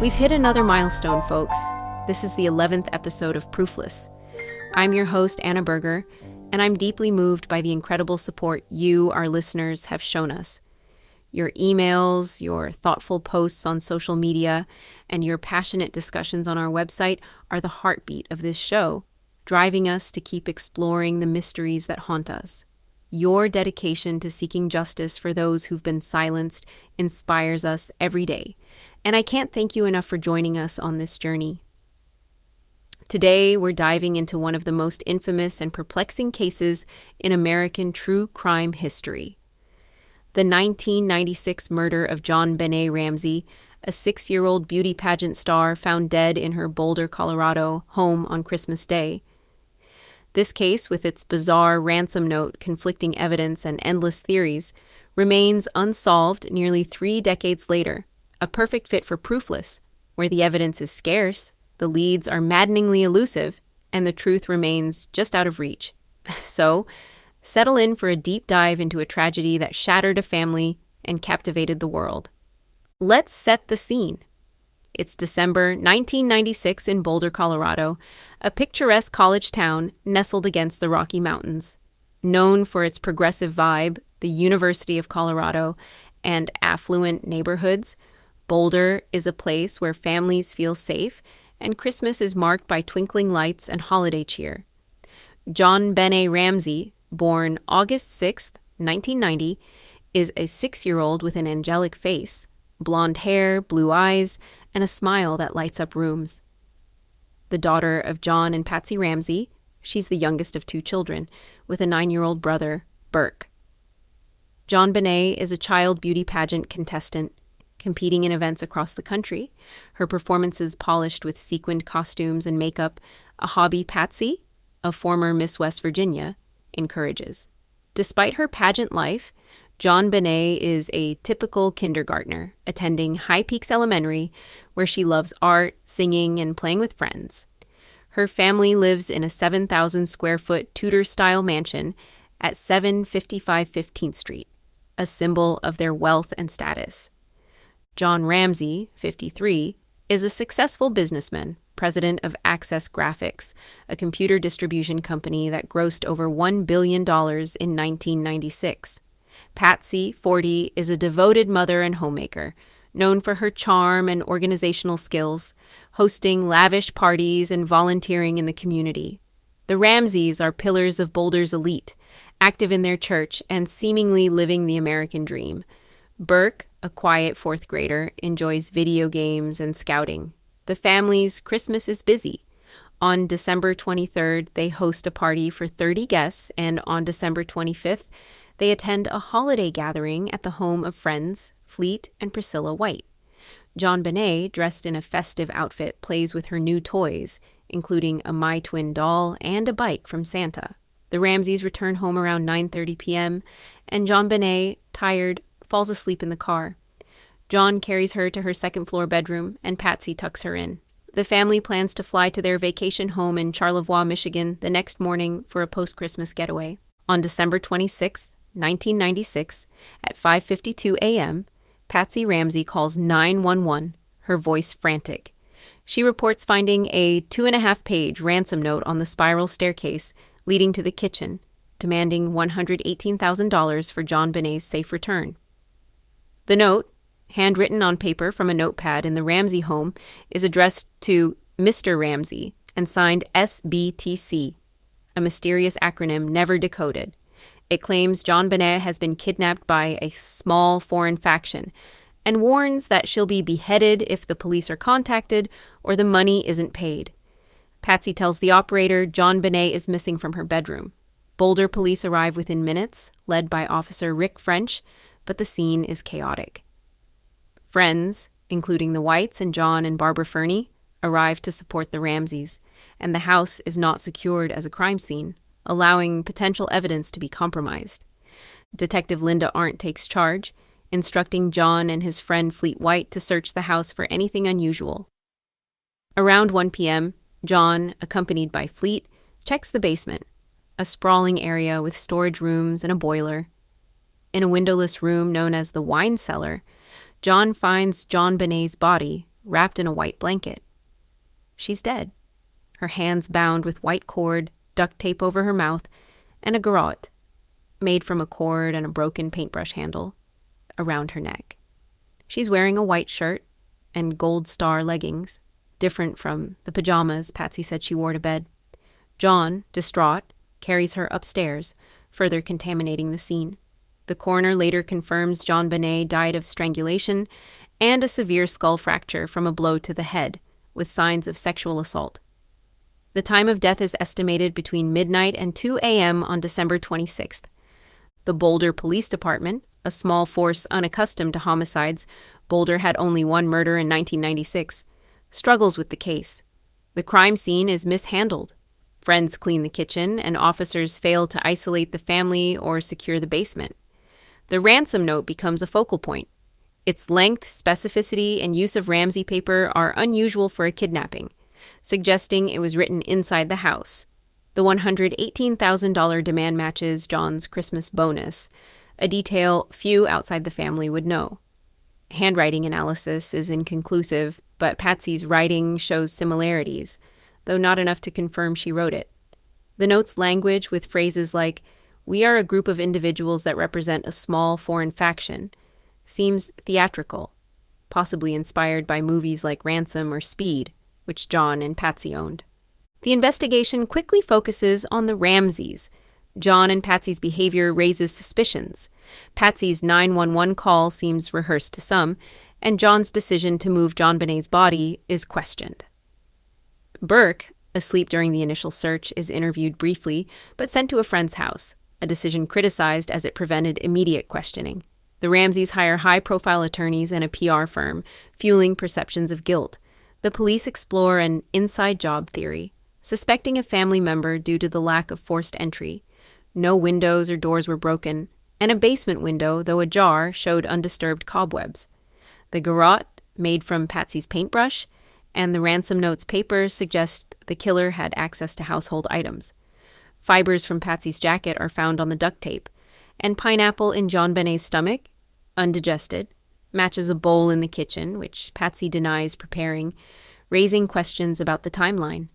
We've hit another milestone, folks. This is the 11th episode of Proofless. I'm your host, Anna Berger, and I'm deeply moved by the incredible support you, our listeners, have shown us. Your emails, your thoughtful posts on social media, and your passionate discussions on our website are the heartbeat of this show, driving us to keep exploring the mysteries that haunt us. Your dedication to seeking justice for those who've been silenced inspires us every day, and I can't thank you enough for joining us on this journey. Today, we're diving into one of the most infamous and perplexing cases in American true crime history. The 1996 murder of JonBenét Ramsey, a 6-year-old beauty pageant star found dead in her Boulder, Colorado home on Christmas Day. This case, with its bizarre ransom note, conflicting evidence, and endless theories, remains unsolved nearly 3 decades later, a perfect fit for Proofless, where the evidence is scarce, the leads are maddeningly elusive, and the truth remains just out of reach. So, settle in for a deep dive into a tragedy that shattered a family and captivated the world. Let's set the scene. It's December 1996 in Boulder, Colorado, a picturesque college town nestled against the Rocky Mountains. Known for its progressive vibe, the University of Colorado, and affluent neighborhoods, Boulder is a place where families feel safe, and Christmas is marked by twinkling lights and holiday cheer. JonBenét Ramsey, born August 6, 1990, is a 6-year-old with an angelic face, blonde hair, blue eyes, and a smile that lights up rooms. The daughter of John and Patsy Ramsey, she's the youngest of 2 children, with a 9-year-old brother, Burke. JonBenét is a child beauty pageant contestant, competing in events across the country, her performances polished with sequined costumes and makeup, a hobby Patsy, a former Miss West Virginia, encourages. Despite her pageant life, JonBenét is a typical kindergartner, attending High Peaks Elementary, where she loves art, singing, and playing with friends. Her family lives in a 7,000-square-foot Tudor-style mansion at 755 15th Street, a symbol of their wealth and status. John Ramsey, 53, is a successful businessman, president of Access Graphics, a computer distribution company that grossed over $1 billion in 1996. Patsy, 40, is a devoted mother and homemaker, known for her charm and organizational skills, hosting lavish parties and volunteering in the community. The Ramseys are pillars of Boulder's elite, active in their church and seemingly living the American dream. Burke, a quiet 4th grader, enjoys video games and scouting. The family's Christmas is busy. On December 23rd, they host a party for 30 guests, and on December 25th, they attend a holiday gathering at the home of friends Fleet and Priscilla White. JonBenét, dressed in a festive outfit, plays with her new toys, including a My Twin doll and a bike from Santa. The Ramseys return home around 9:30 p.m., and JonBenét, tired, falls asleep in the car. John carries her to her 2nd-floor bedroom, and Patsy tucks her in. The family plans to fly to their vacation home in Charlevoix, Michigan, the next morning for a post-Christmas getaway. On December 26, 1996, at 5:52 a.m., Patsy Ramsey calls 911, her voice frantic. She reports finding a 2.5-page ransom note on the spiral staircase leading to the kitchen, demanding $118,000 for JonBenét's safe return. The note, handwritten on paper from a notepad in the Ramsey home, is addressed to Mr. Ramsey and signed SBTC, a mysterious acronym never decoded. It claims JonBenét has been kidnapped by a small foreign faction and warns that she'll be beheaded if the police are contacted or the money isn't paid. Patsy tells the operator JonBenét is missing from her bedroom. Boulder police arrive within minutes, led by Officer Rick French, but the scene is chaotic. Friends, including the Whites and John and Barbara Fernie, arrive to support the Ramseys, and the house is not secured as a crime scene, allowing potential evidence to be compromised. Detective Linda Arndt takes charge, instructing John and his friend Fleet White to search the house for anything unusual. Around 1 p.m., John, accompanied by Fleet, checks the basement, a sprawling area with storage rooms and a boiler. In a windowless room known as the wine cellar, John finds JonBenét's body, wrapped in a white blanket. She's dead, her hands bound with white cord, duct tape over her mouth, and a garrote, made from a cord and a broken paintbrush handle, around her neck. She's wearing a white shirt and gold star leggings, different from the pajamas Patsy said she wore to bed. John, distraught, carries her upstairs, further contaminating the scene. The coroner later confirms JonBenét died of strangulation and a severe skull fracture from a blow to the head, with signs of sexual assault. The time of death is estimated between midnight and 2 a.m. on December 26th. The Boulder Police Department, a small force unaccustomed to homicides, Boulder had only one murder in 1996, struggles with the case. The crime scene is mishandled. Friends clean the kitchen, and officers fail to isolate the family or secure the basement. The ransom note becomes a focal point. Its length, specificity, and use of Ramsey paper are unusual for a kidnapping, suggesting it was written inside the house. The $118,000 demand matches John's Christmas bonus, a detail few outside the family would know. Handwriting analysis is inconclusive, but Patsy's writing shows similarities, though not enough to confirm she wrote it. The note's language, with phrases like, "We are a group of individuals that represent a small foreign faction," seems theatrical, possibly inspired by movies like Ransom or Speed, which John and Patsy owned. The investigation quickly focuses on the Ramseys. John and Patsy's behavior raises suspicions. Patsy's 911 call seems rehearsed to some, and John's decision to move JonBenét's body is questioned. Burke, asleep during the initial search, is interviewed briefly, but sent to a friend's house, a decision criticized as it prevented immediate questioning. The Ramseys hire high-profile attorneys and a PR firm, fueling perceptions of guilt. The police explore an inside job theory, suspecting a family member due to the lack of forced entry. No windows or doors were broken, and a basement window, though ajar, showed undisturbed cobwebs. The garrote, made from Patsy's paintbrush, and the ransom note's paper suggest the killer had access to household items. Fibers from Patsy's jacket are found on the duct tape, and pineapple in JonBenét's stomach, undigested, matches a bowl in the kitchen, which Patsy denies preparing, raising questions about the timeline.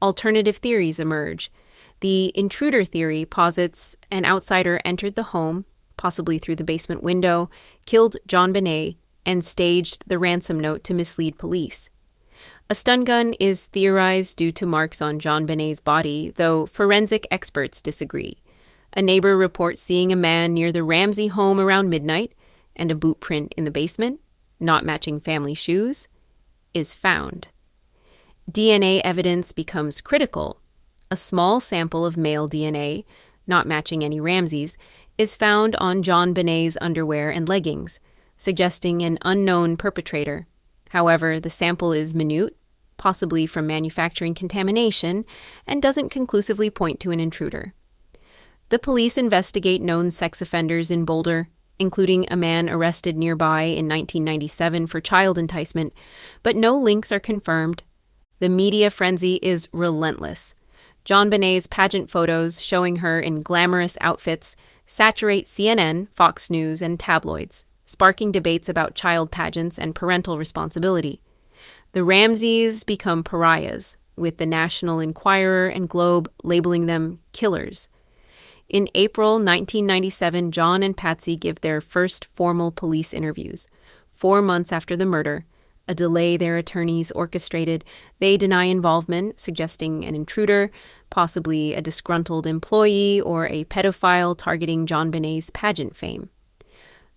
Alternative theories emerge. The intruder theory posits an outsider entered the home, possibly through the basement window, killed JonBenét, and staged the ransom note to mislead police. A stun gun is theorized due to marks on JonBenét's body, though forensic experts disagree. A neighbor reports seeing a man near the Ramsey home around midnight, and a boot print in the basement, not matching family shoes, is found. DNA evidence becomes critical. A small sample of male DNA, not matching any Ramseys, is found on JonBenét's underwear and leggings, suggesting an unknown perpetrator. However, the sample is minute, possibly from manufacturing contamination, and doesn't conclusively point to an intruder. The police investigate known sex offenders in Boulder, including a man arrested nearby in 1997 for child enticement, but no links are confirmed. The media frenzy is relentless. JonBenét's pageant photos showing her in glamorous outfits saturate CNN, Fox News, and tabloids, sparking debates about child pageants and parental responsibility. The Ramseys become pariahs, with the National Enquirer and Globe labeling them killers. In April 1997, John and Patsy give their first formal police interviews. 4 months after the murder, a delay their attorneys orchestrated, they deny involvement, suggesting an intruder, possibly a disgruntled employee or a pedophile targeting JonBenét's pageant fame.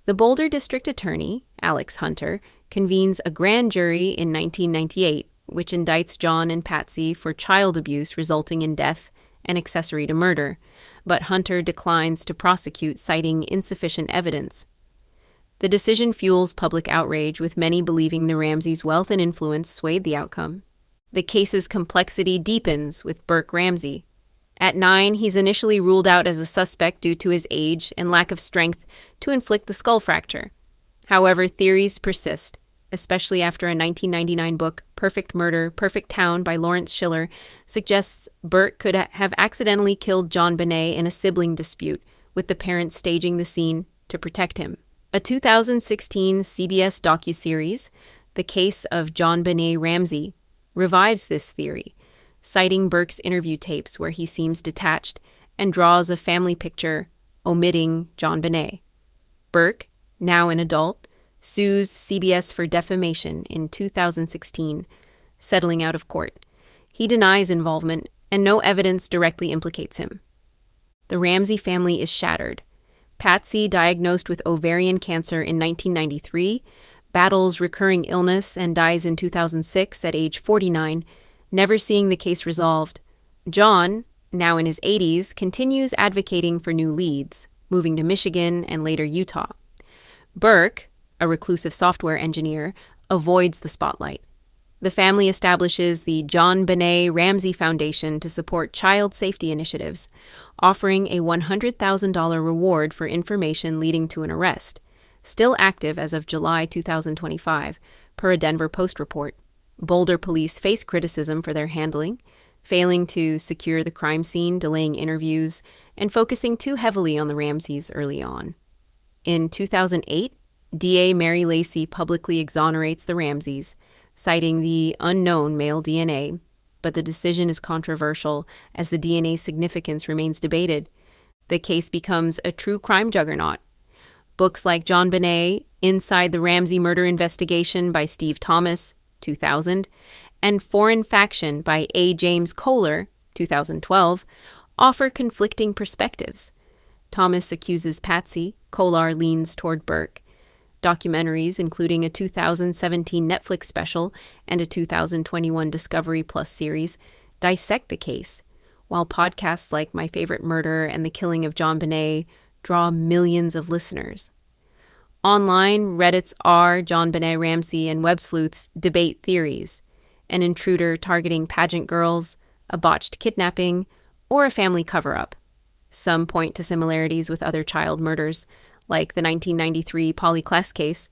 The Boulder District Attorney, Alex Hunter, convenes a grand jury in 1998, which indicts John and Patsy for child abuse resulting in death and accessory to murder, but Hunter declines to prosecute, citing insufficient evidence. The decision fuels public outrage, with many believing the Ramseys' wealth and influence swayed the outcome. The case's complexity deepens with Burke Ramsey. At 9, he's initially ruled out as a suspect due to his age and lack of strength to inflict the skull fracture. However, theories persist, especially after a 1999 book, Perfect Murder, Perfect Town by Lawrence Schiller, suggests Burke could have accidentally killed JonBenét in a sibling dispute, with the parents staging the scene to protect him. A 2016 CBS docuseries, The case of JonBenét Ramsey revives this theory, citing Burke's interview tapes where he seems detached and draws a family picture omitting JonBenét. Burke, now an adult, sues CBS for defamation in 2016, settling out of court. He denies involvement, and no evidence directly implicates him. The Ramsey family is shattered. Patsy, diagnosed with ovarian cancer in 1993, battles recurring illness and dies in 2006 at age 49, never seeing the case resolved. John, now in his 80s, continues advocating for new leads, moving to Michigan and later Utah. Burke, a reclusive software engineer, avoids the spotlight. The family establishes the JonBenét Ramsey Foundation to support child safety initiatives, offering a $100,000 reward for information leading to an arrest, still active as of July 2025, per a Denver Post report. Boulder police face criticism for their handling, failing to secure the crime scene, delaying interviews, and focusing too heavily on the Ramseys early on. In 2008, DA Mary Lacey publicly exonerates the Ramseys, citing the unknown male DNA, but the decision is controversial as the DNA's significance remains debated. The case becomes a true crime juggernaut. Books like JonBenét, Inside the Ramsey Murder Investigation by Steve Thomas, 2000, and Foreign Faction by A. James Kohler, 2012, offer conflicting perspectives. Thomas accuses Patsy, Kohler leans toward Burke. Documentaries, including a 2017 Netflix special and a 2021 Discovery Plus series, dissect the case, while podcasts like My Favorite Murder and The Killing of JonBenét draw millions of listeners. Online, Reddit's JonBenét Ramsey and web sleuths debate theories: an intruder targeting pageant girls, a botched kidnapping, or a family cover-up. Some point to similarities with other child murders, like the 1993 Polly Kless case,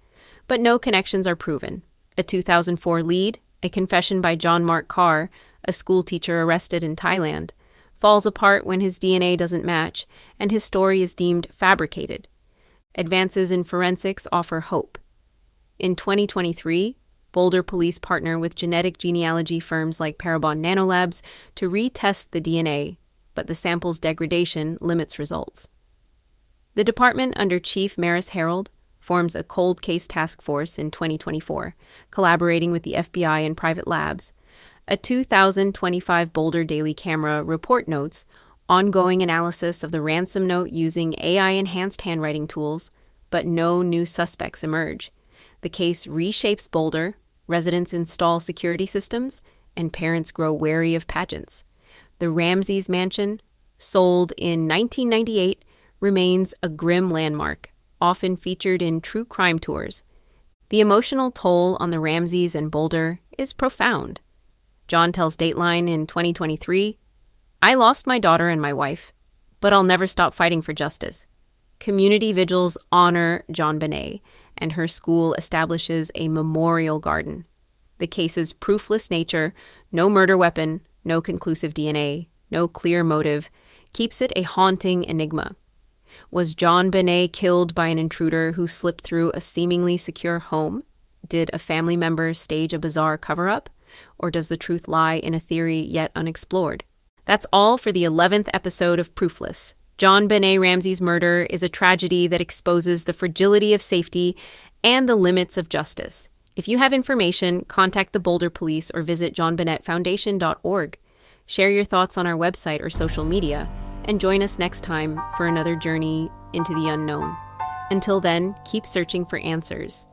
but no connections are proven. A 2004 lead, a confession by John Mark Carr, a school teacher arrested in Thailand, falls apart when his DNA doesn't match, and his story is deemed fabricated. Advances in forensics offer hope. In 2023, Boulder police partner with genetic genealogy firms like Parabon Nanolabs to retest the DNA, but the sample's degradation limits results. The department under Chief Maris Harold forms a cold case task force in 2024, collaborating with the FBI and private labs. A 2025 Boulder Daily Camera report notes ongoing analysis of the ransom note using AI-enhanced handwriting tools, but no new suspects emerge. The case reshapes Boulder, residents install security systems, and parents grow wary of pageants. The Ramseys mansion, sold in 1998, remains a grim landmark, often featured in true crime tours. The emotional toll on the Ramseys and Boulder is profound. John tells Dateline in 2023, "I lost my daughter and my wife, but I'll never stop fighting for justice." Community vigils honor JonBenét, and her school establishes a memorial garden. The case's proofless nature, no murder weapon, no conclusive DNA, no clear motive, keeps it a haunting enigma. Was JonBenét killed by an intruder who slipped through a seemingly secure home? Did a family member stage a bizarre cover-up? Or does the truth lie in a theory yet unexplored? That's all for the 11th episode of Proofless. JonBenét Ramsey's murder is a tragedy that exposes the fragility of safety and the limits of justice. If you have information, contact the Boulder Police or visit JonBenetFoundation.org. Share your thoughts on our website or social media, and join us next time for another journey into the unknown. Until then, keep searching for answers.